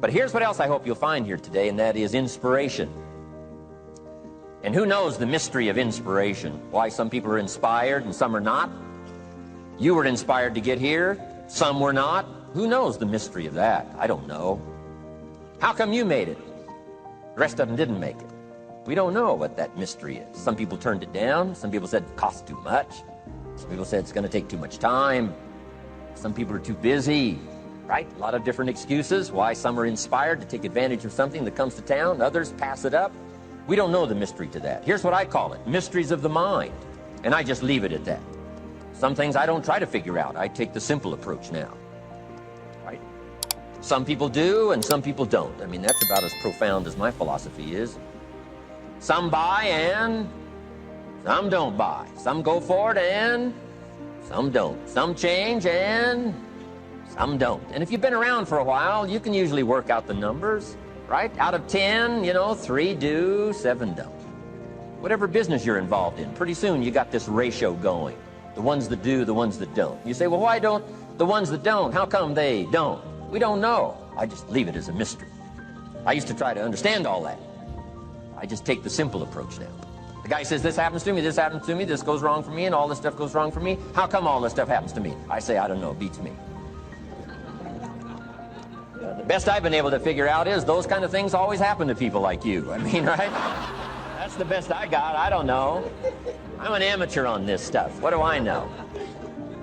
But here's what else I hope you'll find here today, and that is inspiration. And who knows the mystery of inspiration? Why some people are inspired and some are not? You were inspired to get here, some were not. Who knows the mystery of that? I don't know. How come you made it? The rest of them didn't make it. We don't know what that mystery is. Some people turned it down. Some people said it costs too much. Some people said it's going to take too much time. Some people are too busy, right? A lot of different excuses why some are inspired to take advantage of something that comes to town. Others pass it up. We don't know the mystery to that. Here's what I call it: mysteries of the mind. And I just leave it at that. Some things I don't try to figure out. I take the simple approach now. Right? Some people do and some people don't. I mean, that's about as profound as my philosophy is. Some buy and some don't buy. Some go for it and some don't. Some change and some don't. And if you've been around for a while, you can usually work out the numbers, right? Out of 10, 3 do, 7 don't. Whatever business you're involved in, pretty soon you got this ratio going. The ones that do, the ones that don't. You say, well, why don't the ones that don't, how come they don't? We don't know. I just leave it as a mystery. I used to try to understand all that. I just take the simple approach now. The guy says, this happens to me, this happens to me, this goes wrong for me, and all this stuff goes wrong for me. How come all this stuff happens to me? I say, I don't know, beats me. The best I've been able to figure out is those kind of things always happen to people like you. I mean, right? That's the best I got. I don't know. I'm an amateur on this stuff. What do I know?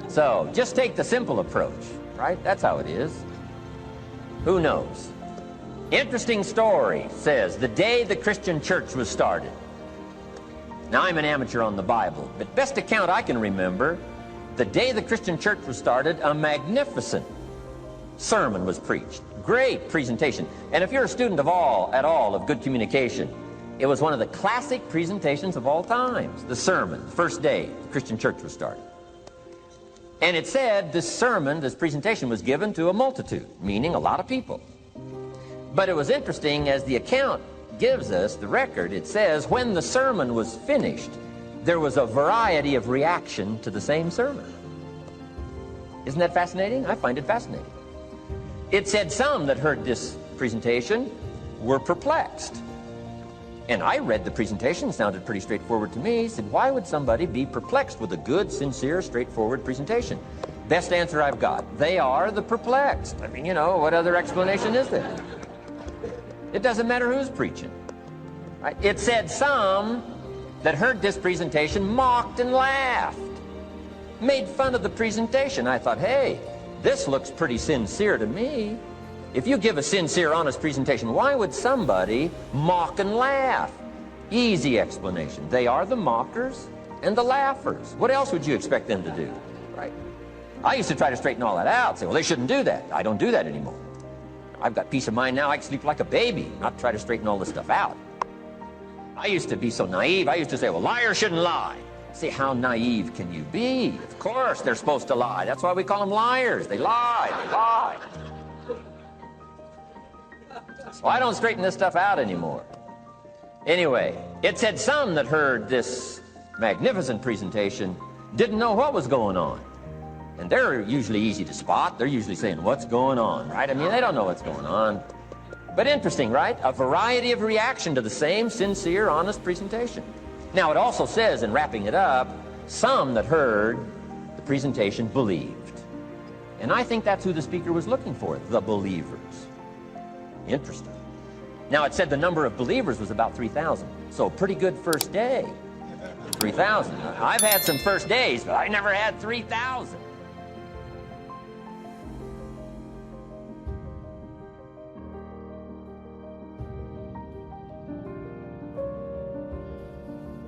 So just take the simple approach, right? That's how it is. Who knows? Interesting story says the day the Christian church was started. Now, I'm an amateur on the Bible, but best account I can remember, the day the Christian church was started, a magnificent sermon was preached. Great presentation. And if you're a student at all of good communication, it was one of the classic presentations of all times. The sermon, the first day the Christian church was started. And it said this sermon, this presentation was given to a multitude, meaning a lot of people. But it was interesting, as the account gives us, the record, it says, when the sermon was finished, there was a variety of reaction to the same sermon. Isn't that fascinating? I find it fascinating. It said some that heard this presentation were perplexed. And I read the presentation, it sounded pretty straightforward to me. Said, why would somebody be perplexed with a good, sincere, straightforward presentation? Best answer I've got. They are the perplexed. I mean, what other explanation is there? It doesn't matter who's preaching. Right? It said some that heard this presentation mocked and laughed, made fun of the presentation. I thought, hey, this looks pretty sincere to me. If you give a sincere, honest presentation, why would somebody mock and laugh? Easy explanation. They are the mockers and the laughers. What else would you expect them to do? Right? I used to try to straighten all that out, say, well, they shouldn't do that. I don't do that anymore. I've got peace of mind now. I can sleep like a baby, not try to straighten all this stuff out. I used to be so naive. I used to say, well, liars shouldn't lie. See, how naive can you be? Of course they're supposed to lie. That's why we call them liars. They lie. They lie. So I don't straighten this stuff out anymore. Anyway, it said some that heard this magnificent presentation didn't know what was going on. And they're usually easy to spot. They're usually saying, what's going on, right? I mean, they don't know what's going on. But interesting, right? A variety of reaction to the same sincere, honest presentation. Now, it also says, in wrapping it up, some that heard the presentation believed. And I think that's who the speaker was looking for, the believers. Interesting. Now, it said the number of believers was about 3,000. So, pretty good first day. 3,000. I've had some first days, but I never had 3,000.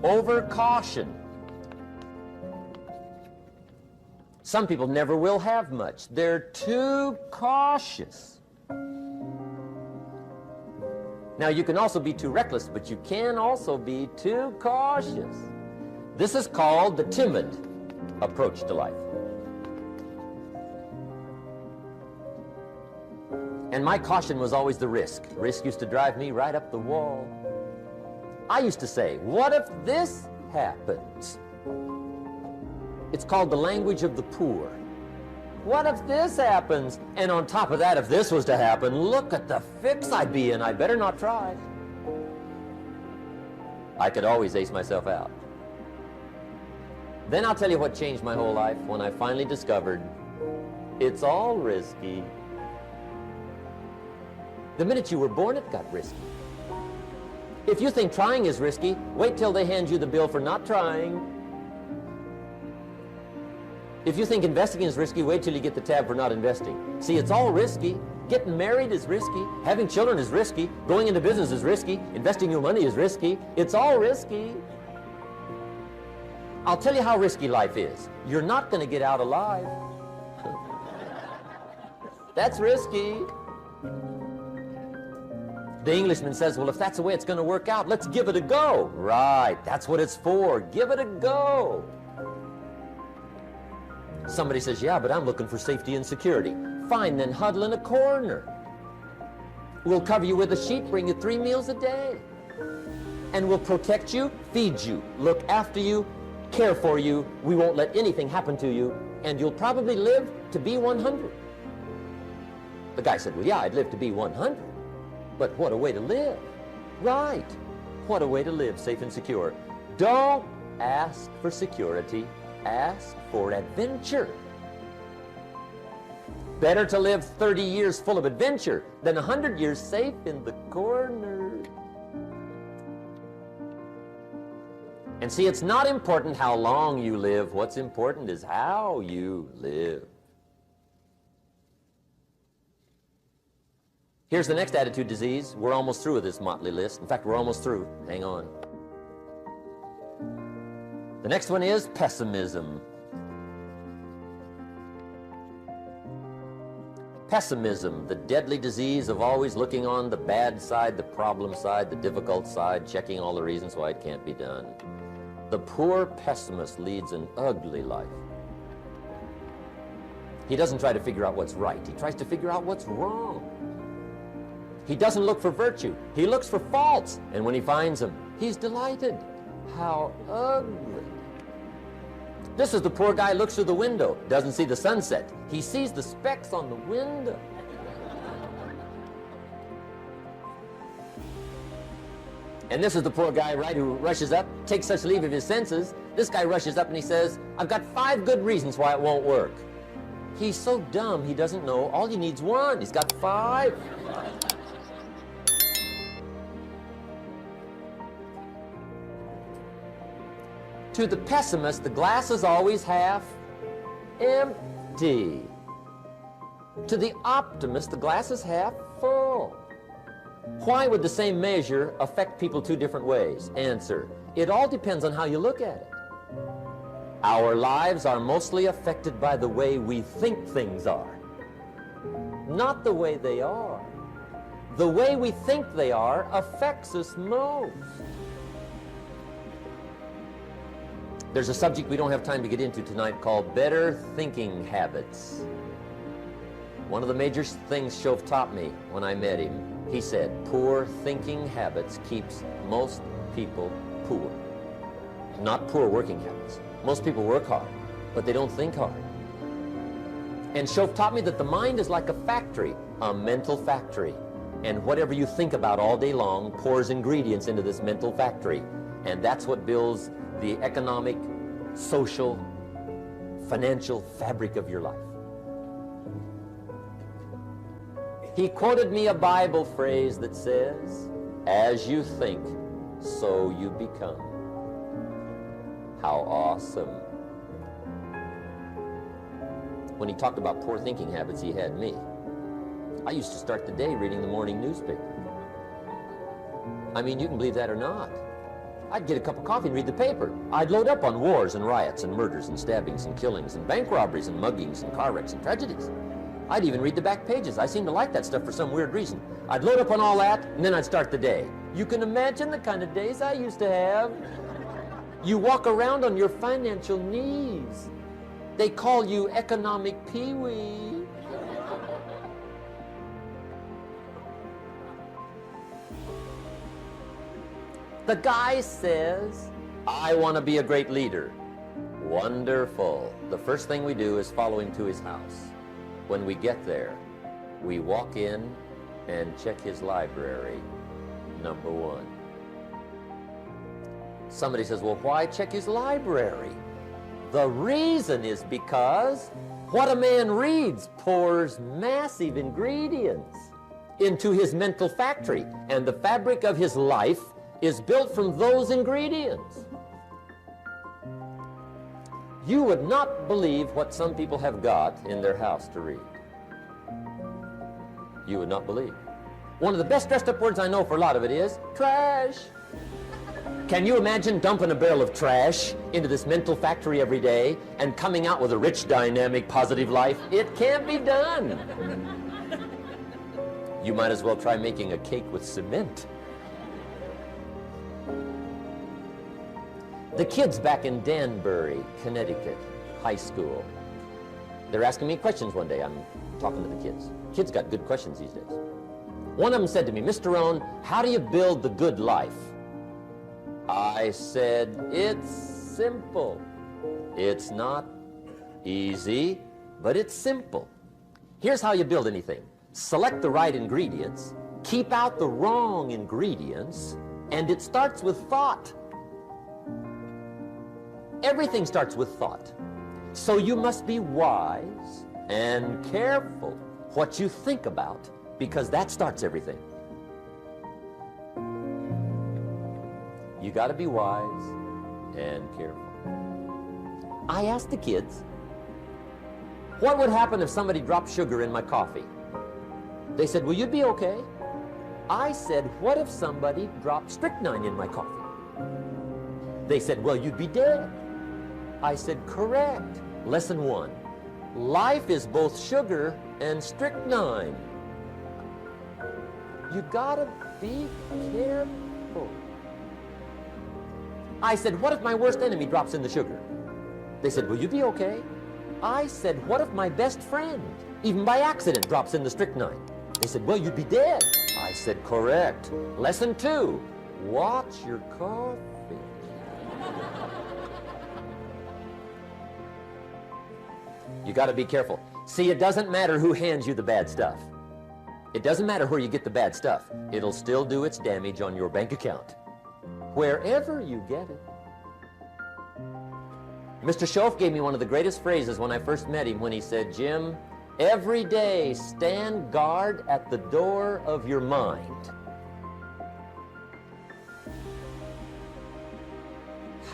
Over caution. Some people never will have much. They're too cautious. Now, you can also be too reckless, but you can also be too cautious. This is called the timid approach to life. And my caution was always the risk. Risk used to drive me right up the wall. I used to say, what if this happens? It's called the language of the poor. What if this happens? And on top of that, if this was to happen, look at the fix I'd be in. I better not try. I could always ace myself out. Then I'll tell you what changed my whole life when I finally discovered it's all risky. The minute you were born, it got risky. If you think trying is risky, wait till they hand you the bill for not trying. If you think investing is risky, wait till you get the tab for not investing. See, it's all risky. Getting married is risky. Having children is risky. Going into business is risky. Investing your money is risky. It's all risky. I'll tell you how risky life is. You're not going to get out alive. That's risky. The Englishman says, well, if that's the way it's going to work out, let's give it a go. Right, that's what it's for. Give it a go. Somebody says, yeah, but I'm looking for safety and security. Fine, then huddle in a corner. We'll cover you with a sheet, bring you 3 meals a day. And we'll protect you, feed you, look after you, care for you. We won't let anything happen to you, and you'll probably live to be 100. The guy said, well, yeah, I'd live to be 100. But what a way to live. Right. What a way to live, safe and secure. Don't ask for security. Ask for adventure. Better to live 30 years full of adventure than 100 years safe in the corner. And see, it's not important how long you live. What's important is how you live. Here's the next attitude disease. We're almost through with this motley list. In fact, we're almost through. Hang on. The next one is pessimism. Pessimism, the deadly disease of always looking on the bad side, the problem side, the difficult side, checking all the reasons why it can't be done. The poor pessimist leads an ugly life. He doesn't try to figure out what's right. He tries to figure out what's wrong. He doesn't look for virtue. He looks for faults. And when he finds them, he's delighted. How ugly. This is the poor guy who looks through the window, doesn't see the sunset. He sees the specks on the window. And this is the poor guy, right, who rushes up, takes such leave of his senses. This guy rushes up and he says, I've got 5 good reasons why it won't work. He's so dumb he doesn't know all he needs 1. He's got 5. To the pessimist, the glass is always half empty. To the optimist, the glass is half full. Why would the same measure affect people 2 different ways? Answer, it all depends on how you look at it. Our lives are mostly affected by the way we think things are, not the way they are. The way we think they are affects us most. There's a subject we don't have time to get into tonight called better thinking habits. One of the major things Shove taught me when I met him, he said, poor thinking habits keeps most people poor. Not poor working habits. Most people work hard, but they don't think hard. And Shove taught me that the mind is like a factory, a mental factory. And whatever you think about all day long pours ingredients into this mental factory. And that's what builds the economic, social, financial fabric of your life. He quoted me a Bible phrase that says, as you think, so you become. How awesome. When he talked about poor thinking habits, he had me. I used to start the day reading the morning newspaper. I mean, you can believe that or not. I'd get a cup of coffee and read the paper. I'd load up on wars and riots and murders and stabbings and killings and bank robberies and muggings and car wrecks and tragedies. I'd even read the back pages. I seem to like that stuff for some weird reason. I'd load up on all that, and then I'd start the day. You can imagine the kind of days I used to have. You walk around on your financial knees. They call you economic peewee. The guy says, I want to be a great leader. Wonderful. The first thing we do is follow him to his house. When we get there, we walk in and check his library, number one. Somebody says, well, why check his library? The reason is because what a man reads pours massive ingredients into his mental factory, and the fabric of his life is built from those ingredients. You would not believe what some people have got in their house to read. You would not believe. One of the best dressed up words I know for a lot of it is trash. Can you imagine dumping a barrel of trash into this mental factory every day and coming out with a rich, dynamic, positive life? It can't be done. You might as well try making a cake with cement. The kids back in Danbury, Connecticut, high school, they're asking me questions one day. I'm talking to the kids. Kids got good questions these days. One of them said to me, Mr. Rohn, how do you build the good life? I said, it's simple. It's not easy, but it's simple. Here's how you build anything. Select the right ingredients, keep out the wrong ingredients, and it starts with thought. Everything starts with thought. So you must be wise and careful what you think about, because that starts everything. You got to be wise and careful. I asked the kids, what would happen if somebody dropped sugar in my coffee? They said, well, you'd be okay. I said, what if somebody dropped strychnine in my coffee? They said, well, you'd be dead. I said, correct. Lesson 1. Life is both sugar and strychnine. You gotta be careful. I said, what if my worst enemy drops in the sugar? They said, will you be okay? I said, what if my best friend, even by accident, drops in the strychnine? They said, well, you'd be dead. I said, correct. Lesson 2, watch your coffee. You got to be careful. See, it doesn't matter who hands you the bad stuff. It doesn't matter where you get the bad stuff. It'll still do its damage on your bank account, wherever you get it. Mr. Schoaf gave me one of the greatest phrases when I first met him when he said, Jim, every day stand guard at the door of your mind.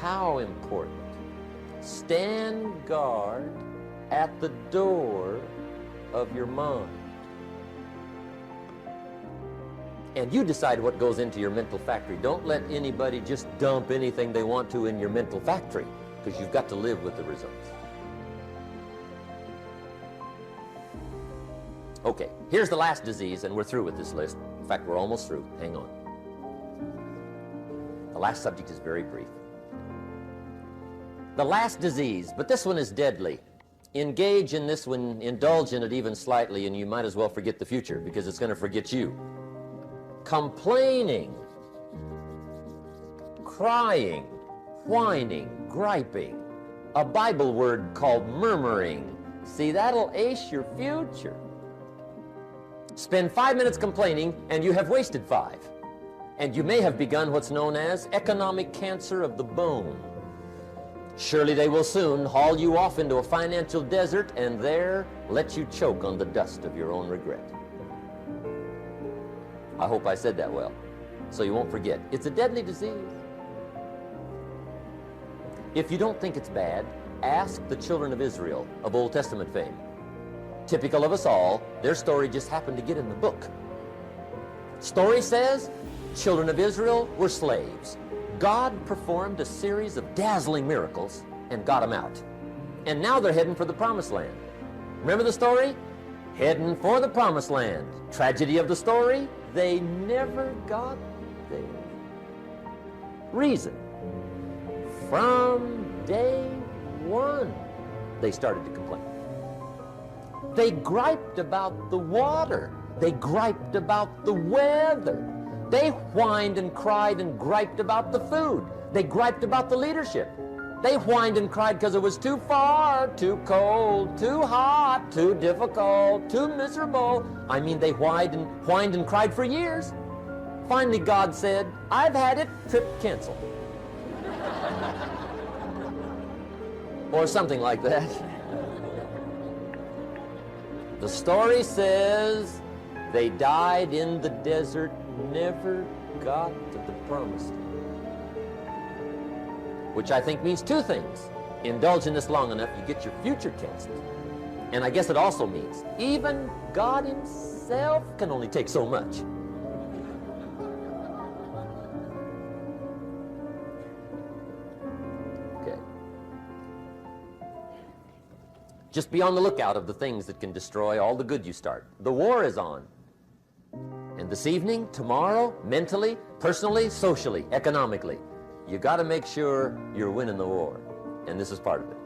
How important. Stand guard at the door of your mind. And you decide what goes into your mental factory. Don't let anybody just dump anything they want to in your mental factory, because you've got to live with the results. Okay, here's the last disease, and we're through with this list. In fact, we're almost through. Hang on. The last subject is very brief. The last disease, but this one is deadly. Engage in this one, indulge in it even slightly, and you might as well forget the future, because it's going to forget you. Complaining, crying, whining, griping, a Bible word called murmuring. See, that'll ace your future. Spend 5 minutes complaining, and you have wasted 5. And you may have begun what's known as economic cancer of the bone. Surely they will soon haul you off into a financial desert and there let you choke on the dust of your own regret. I hope I said that well, so you won't forget. It's a deadly disease. If you don't think it's bad, ask the children of Israel of Old Testament fame. Typical of us all, their story just happened to get in the book. Story says, children of Israel were slaves. God performed a series of dazzling miracles and got them out. And now they're heading for the promised land. Remember the story? Heading for the promised land. Tragedy of the story, they never got there. Reason. From day one, they started to complain. They griped about the water. They griped about the weather. They whined and cried and griped about the food. They griped about the leadership. They whined and cried because it was too far, too cold, too hot, too difficult, too miserable. I mean, they whined and cried for years. Finally, God said, I've had it, trip canceled. Or something like that. The story says they died in the desert, never got to the promised land. Which I think means two things. Indulge in this long enough, you get your future canceled. And I guess it also means even God himself can only take so much. Okay. Just be on the lookout of the things that can destroy all the good you start. The war is on. And this evening, tomorrow, mentally, personally, socially, economically, you got to make sure you're winning the war. And this is part of it.